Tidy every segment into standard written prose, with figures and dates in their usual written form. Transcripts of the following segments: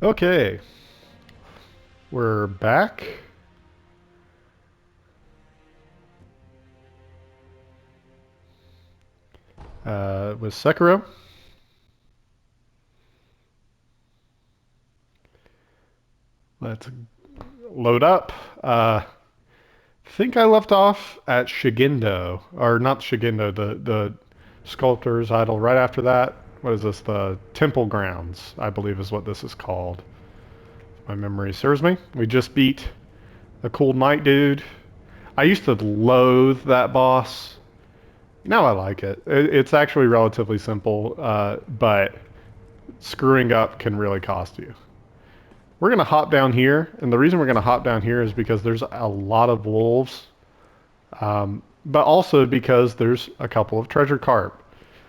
Okay, we're back. With Sekiro. Let's load up. Think I left off at Shigindo, or not Shigindo, the sculptor's idol. Right after that, what is this? The Temple Grounds, I believe is what this is called. If my memory serves me. We just beat a cool knight dude. I used to loathe that boss. Now I like it. It's actually relatively simple, but screwing up can really cost you. We're going to hop down here, and the reason we're going to hop down here is because there's a lot of wolves, but also because there's a couple of treasure carp.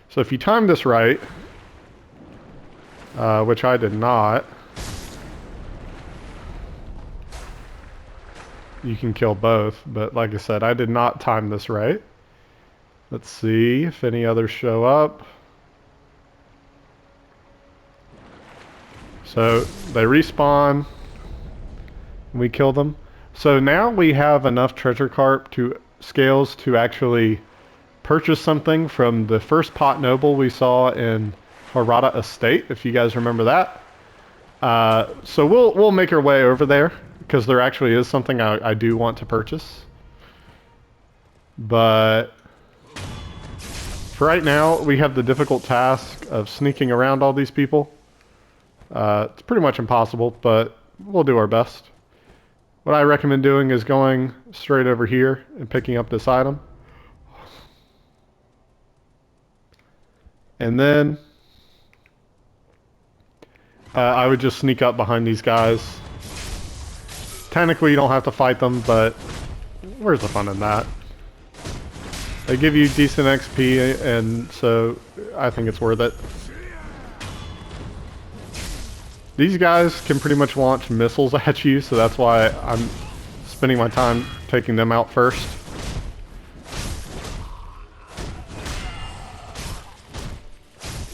So if you time this right, which I did not, you can kill both, but like I said, I did not time this right. Let's see if any others show up. So they respawn, and we kill them. So now we have enough treasure carp to scales to actually purchase something from the first pot noble we saw in Harada Estate, if you guys remember that. So we'll make our way over there because there actually is something I do want to purchase. But for right now, we have the difficult task of sneaking around all these people. It's pretty much impossible, but we'll do our best. What I recommend doing is going straight over here and picking up this item. And then I would just sneak up behind these guys. Technically, you don't have to fight them, but where's the fun in that? They give you decent XP, and so I think it's worth it. These guys can pretty much launch missiles at you, so that's why I'm spending my time taking them out first.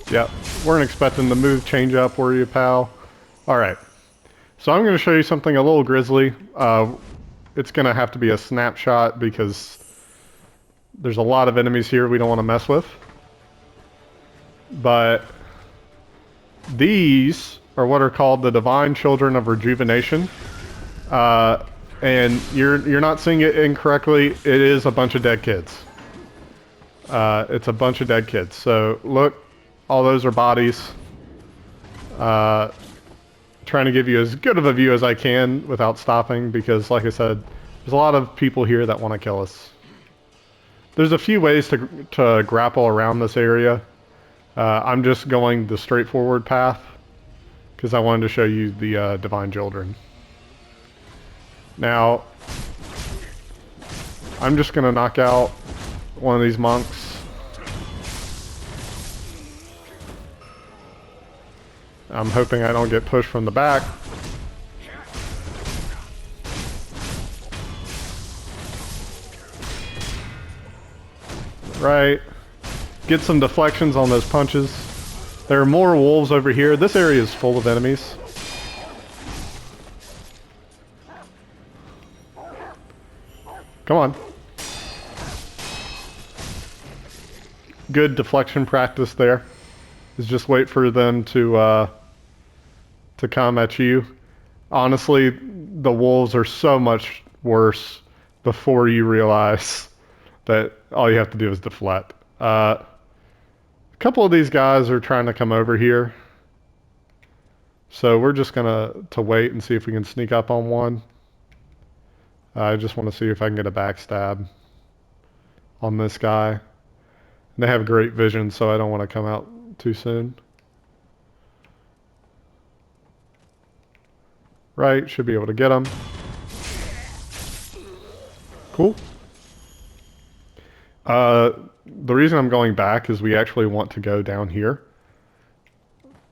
Yep, weren't expecting the move change up, were you, pal? Alright, so I'm going to show you something a little grisly. It's going to have to be a snapshot because there's a lot of enemies here we don't want to mess with. But these are what are called the Divine Children of Rejuvenation. And you're not seeing it incorrectly. It is a bunch of dead kids. It's a bunch of dead kids. So look, all those are bodies. Trying to give you as good of a view as I can without stopping because, like I said, there's a lot of people here that want to kill us. There's a few ways to grapple around this area. I'm just going the straightforward path because I wanted to show you the Divine Children. Now, I'm just going to knock out one of these monks. I'm hoping I don't get pushed from the back. Right. Get some deflections on those punches. There are more wolves over here. This area is full of enemies. Come on. Good deflection practice there. Is just wait for them to come at you. Honestly, the wolves are so much worse before you realize that all you have to do is deflect. A couple of these guys are trying to come over here. So we're just gonna wait and see if we can sneak up on one. I just want to see if I can get a backstab on this guy. And they have great vision, so I don't want to come out too soon. Right, should be able to get him. Cool. The reason I'm going back is we actually want to go down here.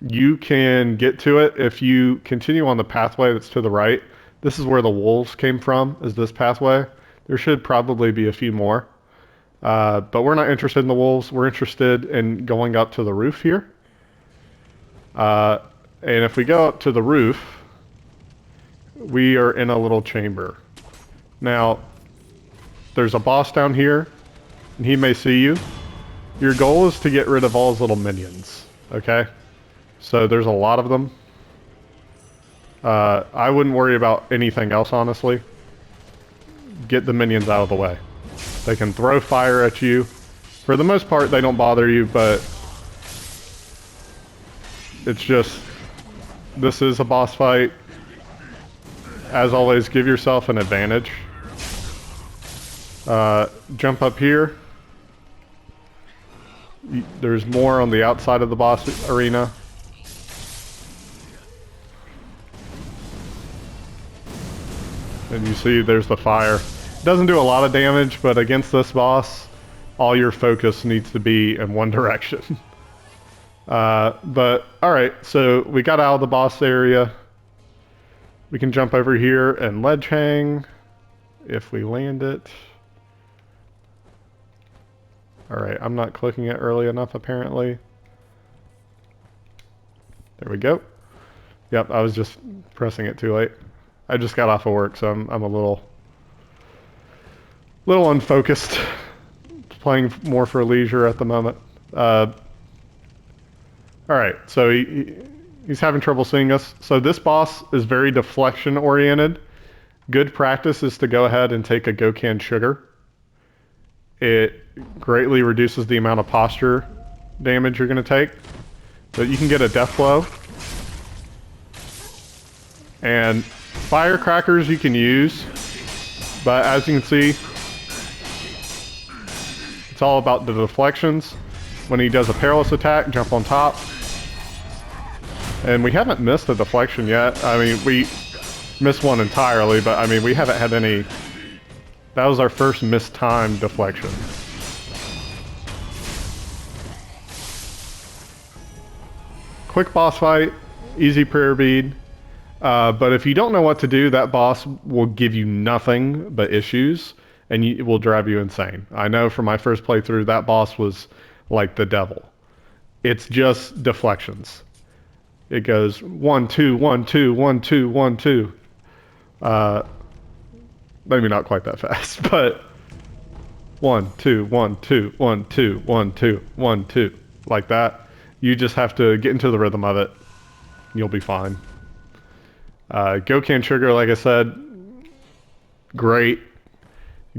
You can get to it if you continue on the pathway that's to the right. This is where the wolves came from, is this pathway. There should probably be a few more. But we're not interested in the wolves. We're interested in going up to the roof here. And if we go up to the roof, we are in a little chamber. Now, there's a boss down here, and he may see you. Your goal is to get rid of all his little minions, okay? So there's a lot of them. I wouldn't worry about anything else, honestly. Get the minions out of the way. They can throw fire at you. For the most part, they don't bother you, but it's just, this is a boss fight. As always, give yourself an advantage. Jump up here. There's more on the outside of the boss arena. And you see there's the fire. It doesn't do a lot of damage, but against this boss, all your focus needs to be in one direction. But, alright, so we got out of the boss area. We can jump over here and ledge hang if we land it. Alright, I'm not clicking it early enough apparently. There we go. Yep, I was just pressing it too late. I just got off of work, so I'm a little unfocused. Playing more for leisure at the moment. Alright, so he's having trouble seeing us. So this boss is very deflection oriented. Good practice is to go ahead and take a Gokan sugar. It greatly reduces the amount of posture damage you're going to take. But you can get a death blow. And firecrackers you can use. But as you can see, it's all about the deflections. When he does a perilous attack, jump on top. And we haven't missed a deflection yet. I mean, we missed one entirely, but I mean, we haven't had any. That was our first mistimed deflection. Quick boss fight, easy prayer bead. But if you don't know what to do, that boss will give you nothing but issues, and it will drive you insane. I know from my first playthrough, that boss was like the devil. It's just deflections. It goes 1, 2, 1, 2, 1, 2, 1, 2. Maybe not quite that fast, but 1, 2, 1, 2, 1, 2, 1, 2, 1, 2, like that. You just have to get into the rhythm of it. You'll be fine. Gokan sugar, like I said, great.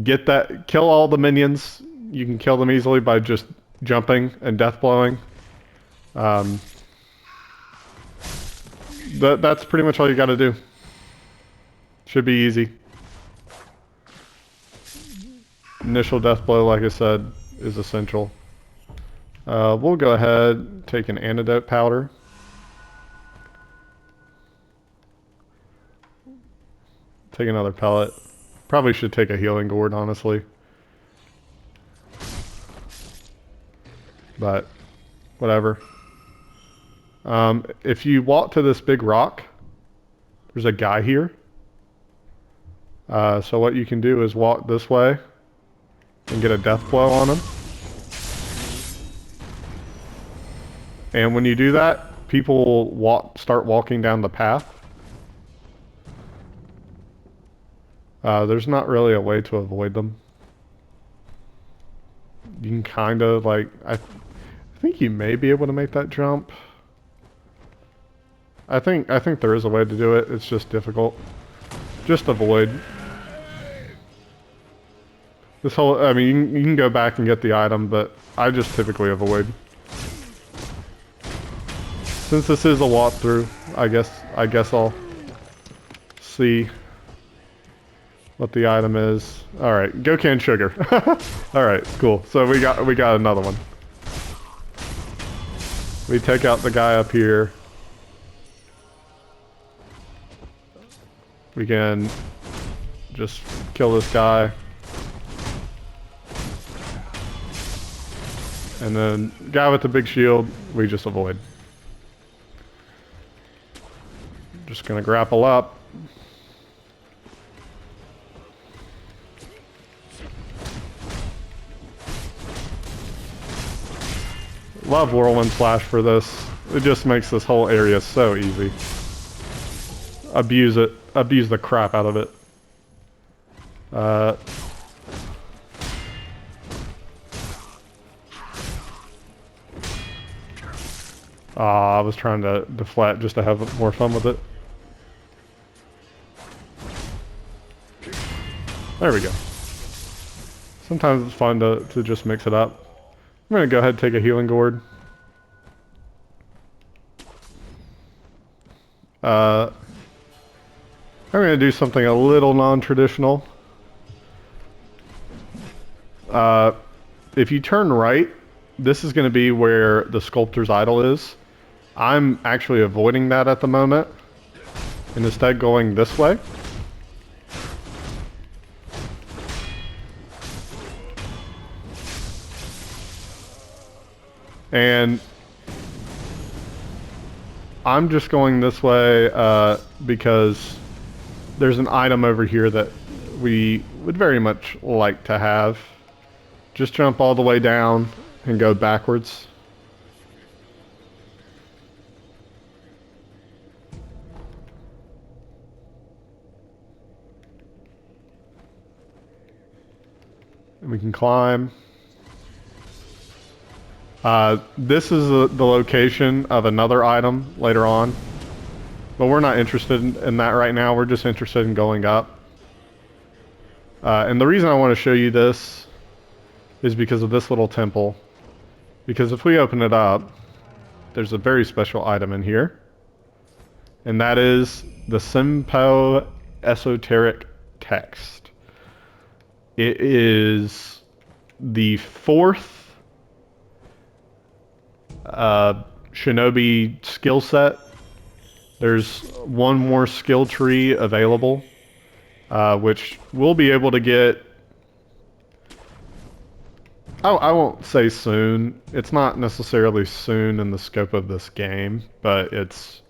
Get that, kill all the minions. You can kill them easily by just jumping and death blowing. That's pretty much all you got to do. Should be easy. Initial death blow, like I said, is essential. We'll go ahead, take an antidote powder. Take another pellet. Probably should take a healing gourd, honestly. But, whatever. If you walk to this big rock, there's a guy here. So what you can do is walk this way and get a death blow on him. And when you do that, people will start walking down the path. There's not really a way to avoid them. You can kind of like, I think you may be able to make that jump. I think there is a way to do it. It's just difficult. Just avoid. This whole, I mean, you can go back and get the item, but I just typically avoid. Since this is a walkthrough, I guess I'll see what the item is. All right, Gokan sugar. All right, cool. So we got another one. We take out the guy up here. We can just kill this guy. And then guy with the big shield, we just avoid. Just gonna grapple up. Love Whirlwind Slash for this. It just makes this whole area so easy. Abuse it. Abuse the crap out of it. Uh, I was trying to deflect just to have more fun with it. There we go. Sometimes it's fun to just mix it up. I'm gonna go ahead and take a healing gourd. I'm gonna do something a little non-traditional. If you turn right, this is gonna be where the sculptor's idol is. I'm actually avoiding that at the moment, and instead going this way. And I'm just going this way because there's an item over here that we would very much like to have. Just jump all the way down and go backwards. And we can climb. This is the location of another item later on. But we're not interested in that right now. We're just interested in going up. And the reason I want to show you this is because of this little temple. Because if we open it up, there's a very special item in here. And that is the Simpo Esoteric Text. It is the fourth shinobi skill set. There's one more skill tree available, which we'll be able to get. I won't say soon. It's not necessarily soon in the scope of this game, but it's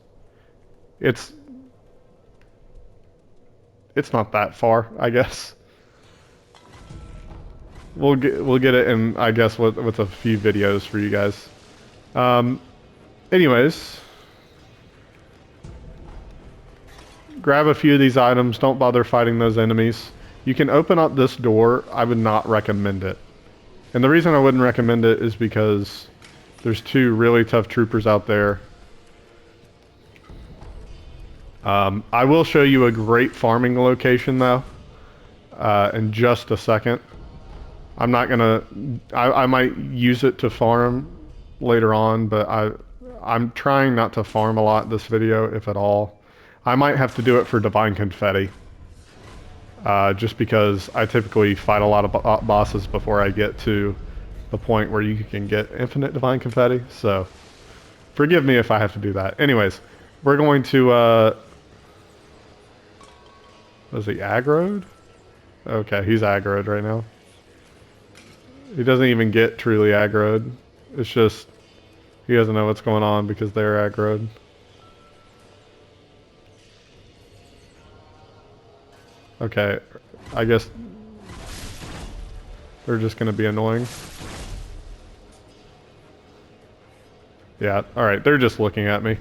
not that far, I guess. We'll get it in, I guess, with a few videos for you guys. Anyways, grab a few of these items. Don't bother fighting those enemies. You can open up this door. I would not recommend it. And the reason I wouldn't recommend it is because there's two really tough troopers out there. I will show you a great farming location though, in just a second. I'm not gonna, I might use it to farm later on, but I'm trying not to farm a lot this video, if at all. I might have to do it for Divine Confetti. Just because I typically fight a lot of bosses before I get to the point where you can get infinite Divine Confetti, so forgive me if I have to do that. Anyways, we're going to, was he aggroed? Okay, he's aggroed right now. He doesn't even get truly aggroed. It's just, he doesn't know what's going on because they're aggroed. Okay, I guess they're just going to be annoying. Yeah, alright, they're just looking at me.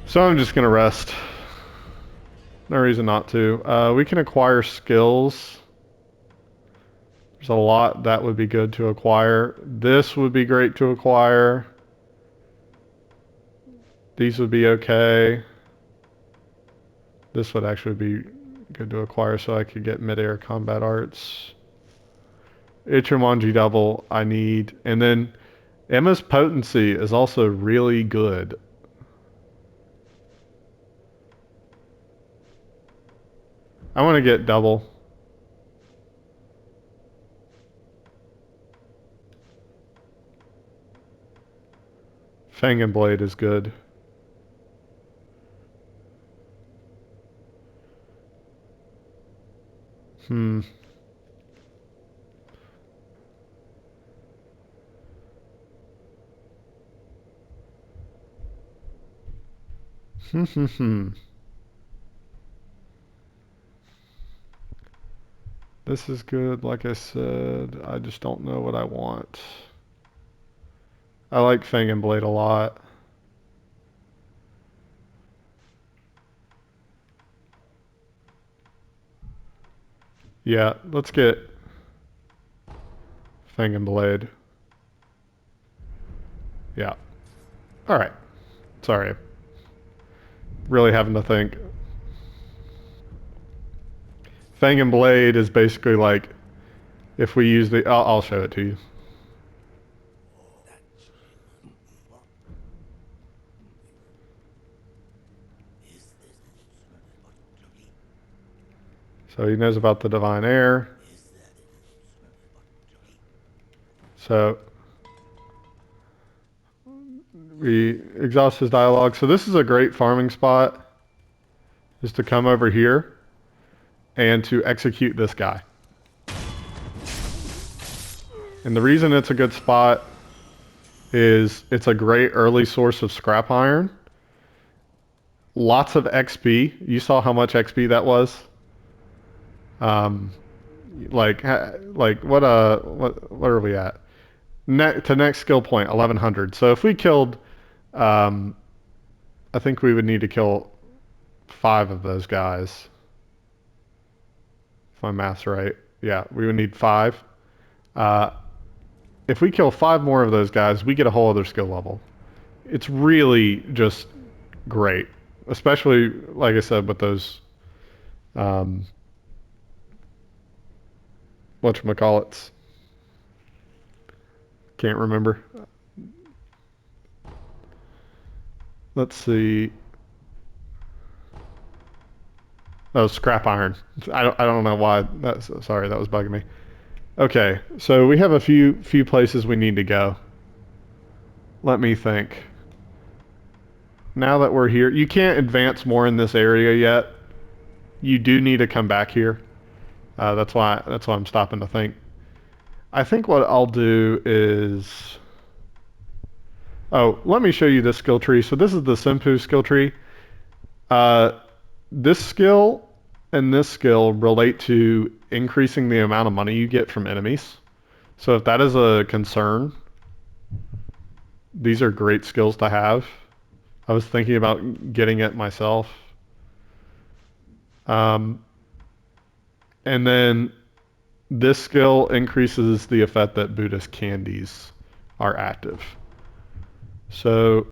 So I'm just going to rest. No reason not to. We can acquire skills. There's a lot that would be good to acquire. This would be great to acquire. These would be okay. This would actually be good to acquire so I could get mid-air combat arts. Ichimonji double I need. And then Emma's potency is also really good. I want to get double. Fang and Blade is good. Hmm. This is good, like I said. I just don't know what I want. I like Fang and Blade a lot. Yeah, let's get Fang and Blade. Yeah. All right. Sorry. Really having to think. Fang and Blade is basically like if we use the. I'll show it to you. So he knows about the divine air. So we exhaust his dialogue. So this is a great farming spot. Is to come over here and to execute this guy. And the reason it's a good spot is it's a great early source of scrap iron. Lots of XP. You saw how much XP that was. Um, like what are we at? To next skill point 1100. So if we killed, um, I think we would need to kill 5 of those guys. If my math's right. Yeah, we would need 5. Uh, if we kill 5 more of those guys, we get a whole other skill level. It's really just great, especially like I said with those um, whatchamacallits. Can't remember. Let's see. Oh, scrap iron. I don't know why. That's sorry. That was bugging me. Okay, so we have a few places we need to go. Let me think. Now that we're here, you can't advance more in this area yet. You do need to come back here. That's why I'm stopping to think. I think what I'll do is. Oh, let me show you this skill tree. So this is the Senpu skill tree. Uh, this skill and this skill relate to increasing the amount of money you get from enemies. So if that is a concern, these are great skills to have. I was thinking about getting it myself. Um, and then this skill increases the effect that Buddhist candies are active. So